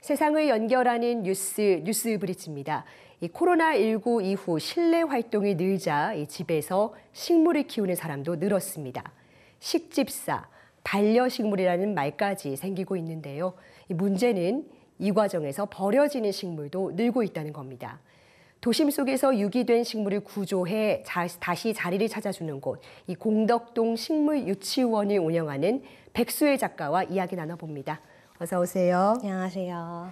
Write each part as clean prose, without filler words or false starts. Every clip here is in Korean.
세상을 연결하는 뉴스 브릿지입니다. 이 코로나19 이후 실내 활동이 늘자 집에서 식물을 키우는 사람도 늘었습니다. 식집사, 반려식물이라는 말까지 생기고 있는데요. 문제는 이 과정에서 버려지는 식물도 늘고 있다는 겁니다. 도심 속에서 유기된 식물을 구조해 다시 자리를 찾아주는 곳, 이 공덕동 식물유치원을 운영하는 백수혜 작가와 이야기 나눠봅니다. 어서 오세요. 안녕하세요.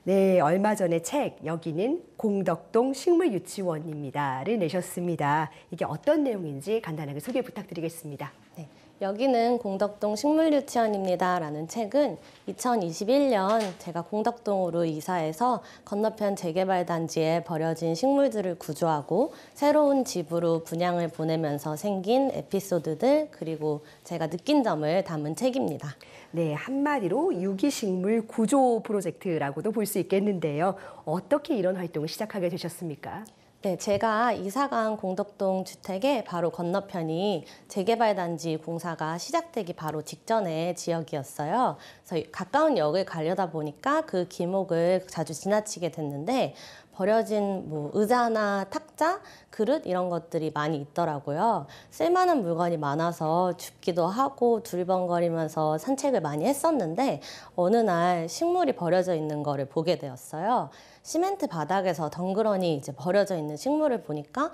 네, 얼마 전에 책 여기는 공덕동 식물유치원입니다를 내셨습니다. 이게 어떤 내용인지 간단하게 소개 부탁드리겠습니다. 네, 여기는 공덕동 식물유치원입니다 라는 책은 2021년 제가 공덕동으로 이사해서 건너편 재개발 단지에 버려진 식물들을 구조하고 새로운 집으로 분양을 보내면서 생긴 에피소드들 그리고 제가 느낀 점을 담은 책입니다. 네, 한마디로 유기식물 구조 프로젝트라고도 볼 수 있겠는데요. 어떻게 이런 활동을 시작하게 되셨습니까? 네, 제가 이사간 공덕동 주택의 바로 건너편이 재개발 단지 공사가 시작되기 바로 직전의 지역이었어요. 그래서 가까운 역을 가려다 보니까 그 길목을 자주 지나치게 됐는데 버려진 의자나 탁자, 그릇 이런 것들이 많이 있더라고요. 쓸만한 물건이 많아서 줍기도 하고 두리번거리면서 산책을 많이 했었는데 어느 날 식물이 버려져 있는 거를 보게 되었어요. 시멘트 바닥에서 덩그러니 이제 버려져 있는 식물을 보니까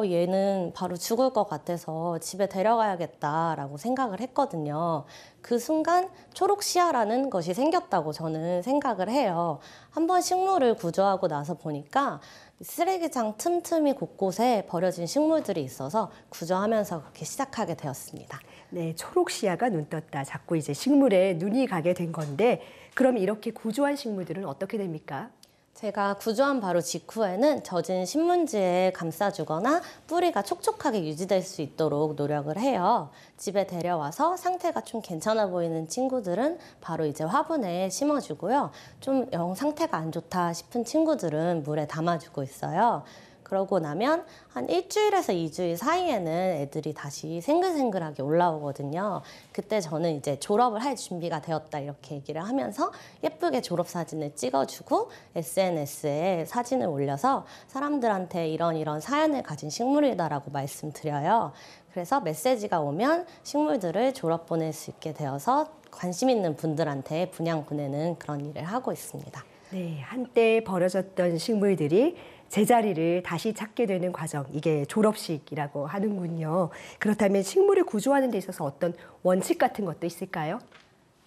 얘는 바로 죽을 것 같아서 집에 데려가야겠다라고 생각을 했거든요. 그 순간 초록시야라는 것이 생겼다고 저는 생각을 해요. 한번 식물을 구조하고 나서 보니까 쓰레기장 틈틈이 곳곳에 버려진 식물들이 있어서 구조하면서 그렇게 시작하게 되었습니다. 네, 초록시야가 눈 떴다. 자꾸 이제 식물에 눈이 가게 된 건데 그럼 이렇게 구조한 식물들은 어떻게 됩니까? 제가 구조한 바로 직후에는 젖은 신문지에 감싸주거나 뿌리가 촉촉하게 유지될 수 있도록 노력을 해요. 집에 데려와서 상태가 좀 괜찮아 보이는 친구들은 바로 이제 화분에 심어주고요. 좀 영 상태가 안 좋다 싶은 친구들은 물에 담아주고 있어요. 그러고 나면 한 일주일에서 2주일 사이에는 애들이 다시 생글생글하게 올라오거든요. 그때 저는 이제 졸업을 할 준비가 되었다 이렇게 얘기를 하면서 예쁘게 졸업사진을 찍어주고 SNS에 사진을 올려서 사람들한테 이런 사연을 가진 식물이다라고 말씀드려요. 그래서 메시지가 오면 식물들을 졸업 보낼 수 있게 되어서 관심 있는 분들한테 분양 보내는 그런 일을 하고 있습니다. 네, 한때 버려졌던 식물들이 제자리를 다시 찾게 되는 과정, 이게 졸업식이라고 하는군요. 그렇다면 식물을 구조하는 데 있어서 어떤 원칙 같은 것도 있을까요?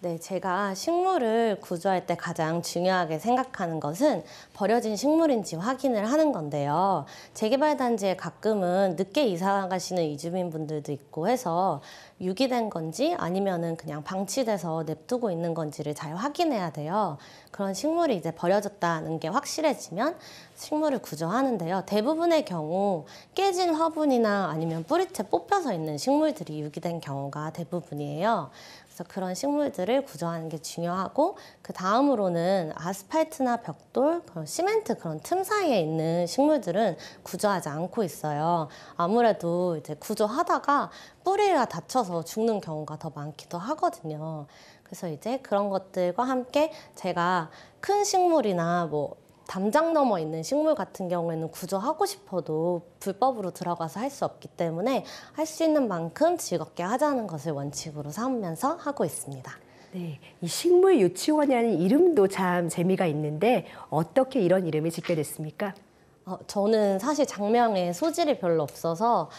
네, 제가 식물을 구조할 때 가장 중요하게 생각하는 것은 버려진 식물인지 확인을 하는 건데요. 재개발 단지에 가끔은 늦게 이사 가시는 이주민분들도 있고 해서 유기된 건지 아니면은 그냥 방치돼서 냅두고 있는 건지를 잘 확인해야 돼요. 그런 식물이 이제 버려졌다는 게 확실해지면 식물을 구조하는데요. 대부분의 경우 깨진 화분이나 아니면 뿌리채 뽑혀서 있는 식물들이 유기된 경우가 대부분이에요. 그래서 그런 식물들을 구조하는 게 중요하고 그 다음으로는 아스팔트나 벽돌, 그런 시멘트 그런 틈 사이에 있는 식물들은 구조하지 않고 있어요. 아무래도 이제 구조하다가 뿌리가 다쳐서 죽는 경우가 더 많기도 하거든요. 그래서 이제 그런 것들과 함께 제가 큰 식물이나 담장 넘어 있는 식물 같은 경우에는 구조하고 싶어도 불법으로 들어가서 할 수 없기 때문에 할 수 있는 만큼 즐겁게 하자는 것을 원칙으로 삼으면서 하고 있습니다. 네, 이 식물 유치원이라는 이름도 참 재미가 있는데 어떻게 이런 이름을 짓게 됐습니까? 저는 사실 장명에 소질이 별로 없어서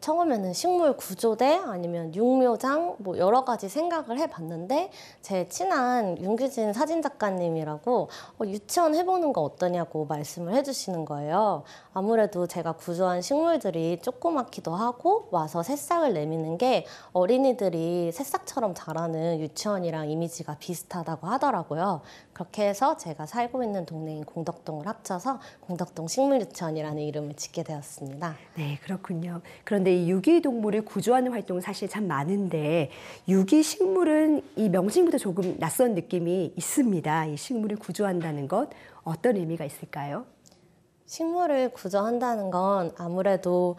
처음에는 식물 구조대 아니면 육묘장 여러 가지 생각을 해봤는데 제 친한 윤규진 사진작가님이라고 유치원 해보는 거 어떠냐고 말씀을 해주시는 거예요. 아무래도 제가 구조한 식물들이 조그맣기도 하고 와서 새싹을 내미는 게 어린이들이 새싹처럼 자라는 유치원이랑 이미지가 비슷하다고 하더라고요. 그렇게 해서 제가 살고 있는 동네인 공덕동을 합쳐서 공덕동 식물유치원이라는 이름을 짓게 되었습니다. 네, 그렇군요. 그런데 이 유기동물을 구조하는 활동은 사실 참 많은데 유기식물은 이 명칭부터 조금 낯선 느낌이 있습니다. 이 식물을 구조한다는 것 어떤 의미가 있을까요? 식물을 구조한다는 건 아무래도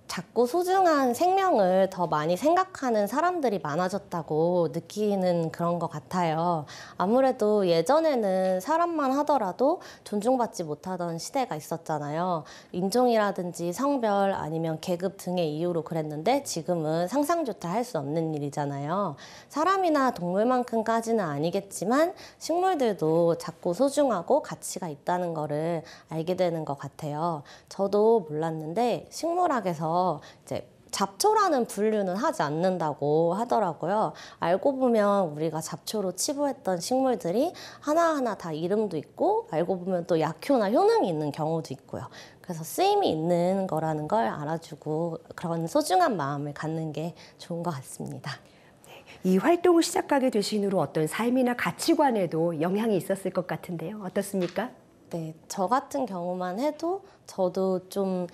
작고 소중한 생명을 더 많이 생각하는 사람들이 많아졌다고 느끼는 그런 것 같아요. 아무래도 예전에는 사람만 하더라도 존중받지 못하던 시대가 있었잖아요. 인종이라든지 성별 아니면 계급 등의 이유로 그랬는데 지금은 상상조차 할 수 없는 일이잖아요. 사람이나 동물만큼까지는 아니겠지만 식물들도 작고 소중하고 가치가 있다는 거를 알게 되는 것 같아요. 저도 몰랐는데 식물학에서 이제 잡초라는 분류는 하지 않는다고 하더라고요. 알고 보면 우리가 잡초로 치부했던 식물들이 하나하나 다 이름도 있고 알고 보면 또 약효나 효능이 있는 경우도 있고요. 그래서 쓰임이 있는 거라는 걸 알아주고 그런 소중한 마음을 갖는 게 좋은 것 같습니다. 이 활동을 시작하게 되신 후로 어떤 삶이나 가치관에도 영향이 있었을 것 같은데요. 어떻습니까? 네, 저 같은 경우만 해도 저도 좀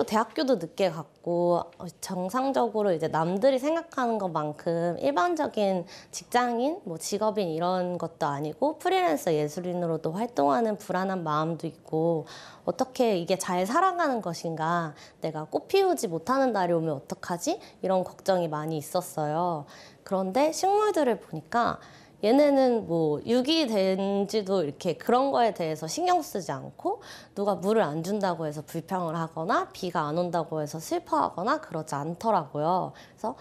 대학교도 늦게 갔고 정상적으로 이제 남들이 생각하는 것만큼 일반적인 직장인, 뭐 직업인 이런 것도 아니고 프리랜서 예술인으로도 활동하는 불안한 마음도 있고 어떻게 이게 잘 살아가는 것인가, 내가 꽃 피우지 못하는 날이 오면 어떡하지? 이런 걱정이 많이 있었어요. 그런데 식물들을 보니까 얘네는 뭐 유기된지도 이렇게 그런 거에 대해서 신경 쓰지 않고 누가 물을 안 준다고 해서 불평을 하거나 비가 안 온다고 해서 슬퍼하거나 그러지 않더라고요. 그래서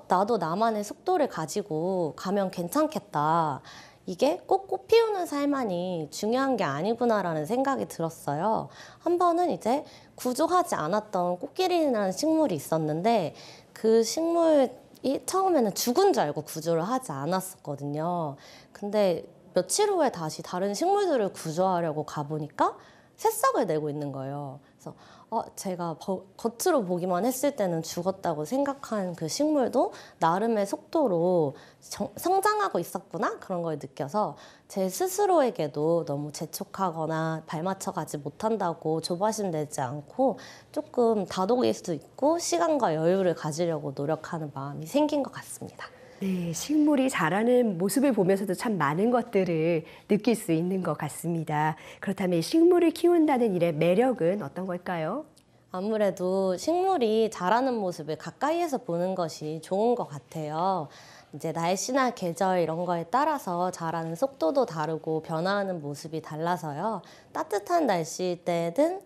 나도 나만의 속도를 가지고 가면 괜찮겠다. 이게 꼭 꽃 피우는 삶만이 중요한 게 아니구나라는 생각이 들었어요. 한 번은 이제 구조하지 않았던 꽃길이라는 식물이 있었는데 그 식물 처음에는 죽은 줄 알고 구조를 하지 않았었거든요. 근데 며칠 후에 다시 다른 식물들을 구조하려고 가보니까 새싹을 내고 있는 거예요. 그래서 제가 겉으로 보기만 했을 때는 죽었다고 생각한 그 식물도 나름의 속도로 성장하고 있었구나 그런 걸 느껴서 제 스스로에게도 너무 재촉하거나 발맞춰가지 못한다고 조바심 내지 않고 조금 다독일 수도 있고 시간과 여유를 가지려고 노력하는 마음이 생긴 것 같습니다. 네, 식물이 자라는 모습을 보면서도 참 많은 것들을 느낄 수 있는 것 같습니다. 그렇다면 이 식물을 키운다는 일의 매력은 어떤 걸까요? 아무래도 식물이 자라는 모습을 가까이에서 보는 것이 좋은 것 같아요. 이제 날씨나 계절 이런 거에 따라서 자라는 속도도 다르고 변화하는 모습이 달라서요. 따뜻한 날씨일 때든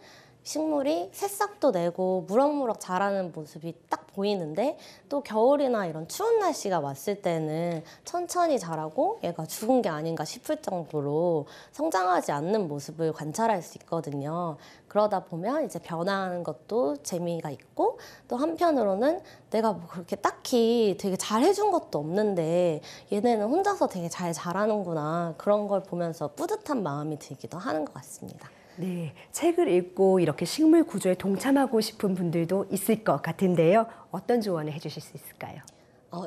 식물이 새싹도 내고 무럭무럭 자라는 모습이 딱 보이는데 또 겨울이나 이런 추운 날씨가 왔을 때는 천천히 자라고 얘가 죽은 게 아닌가 싶을 정도로 성장하지 않는 모습을 관찰할 수 있거든요. 그러다 보면 이제 변화하는 것도 재미가 있고 또 한편으로는 내가 뭐 그렇게 딱히 되게 잘해준 것도 없는데 얘네는 혼자서 되게 잘 자라는구나 그런 걸 보면서 뿌듯한 마음이 들기도 하는 것 같습니다. 네, 책을 읽고 이렇게 식물 구조에 동참하고 싶은 분들도 있을 것 같은데요. 어떤 조언을 해주실 수 있을까요?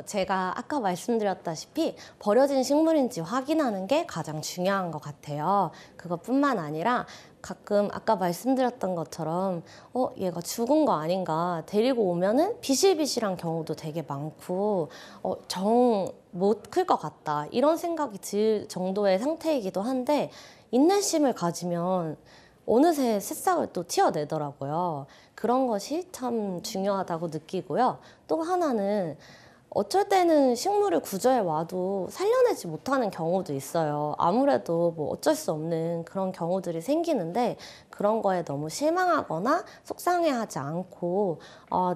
제가 아까 말씀드렸다시피 버려진 식물인지 확인하는 게 가장 중요한 것 같아요. 그것뿐만 아니라 가끔 아까 말씀드렸던 것처럼 얘가 죽은 거 아닌가 데리고 오면은 비실비실한 경우도 되게 많고 정 못 클 것 같다 이런 생각이 들 정도의 상태이기도 한데 인내심을 가지면 어느새 새싹을 또 튀어내더라고요. 그런 것이 참 중요하다고 느끼고요. 또 하나는 어쩔 때는 식물을 구조해 와도 살려내지 못하는 경우도 있어요. 아무래도 뭐 어쩔 수 없는 그런 경우들이 생기는데 그런 거에 너무 실망하거나 속상해하지 않고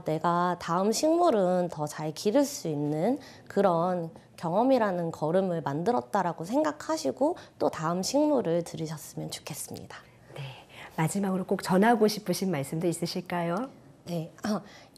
내가 다음 식물은 더 잘 기를 수 있는 그런 경험이라는 걸음을 만들었다라고 생각하시고 또 다음 식물을 들으셨으면 좋겠습니다. 네, 마지막으로 꼭 전하고 싶으신 말씀도 있으실까요? 네,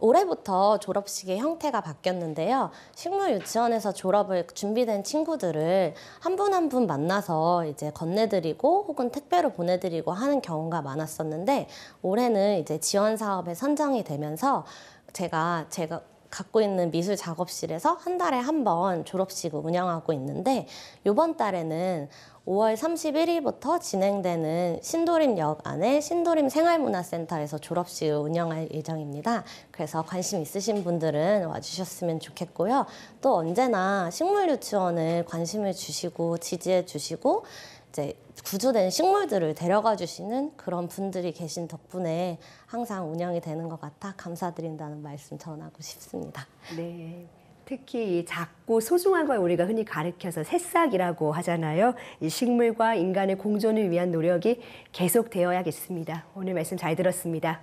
올해부터 졸업식의 형태가 바뀌었는데요. 식물 유치원에서 졸업을 준비된 친구들을 한 분 한 분 만나서 이제 건네드리고 혹은 택배로 보내드리고 하는 경우가 많았었는데 올해는 이제 지원 사업에 선정이 되면서 제가 갖고 있는 미술 작업실에서 한 달에 한 번 졸업식을 운영하고 있는데 이번 달에는 5월 31일부터 진행되는 신도림역 안에 신도림 생활문화센터에서 졸업식을 운영할 예정입니다. 그래서 관심 있으신 분들은 와주셨으면 좋겠고요. 또 언제나 식물유치원을 관심을 주시고 지지해 주시고 이제 구조된 식물들을 데려가 주시는 그런 분들이 계신 덕분에 항상 운영이 되는 것 같아 감사드린다는 말씀 전하고 싶습니다. 네. 특히 이 작고 소중한 걸 우리가 흔히 가리켜서 새싹이라고 하잖아요. 이 식물과 인간의 공존을 위한 노력이 계속되어야겠습니다. 오늘 말씀 잘 들었습니다.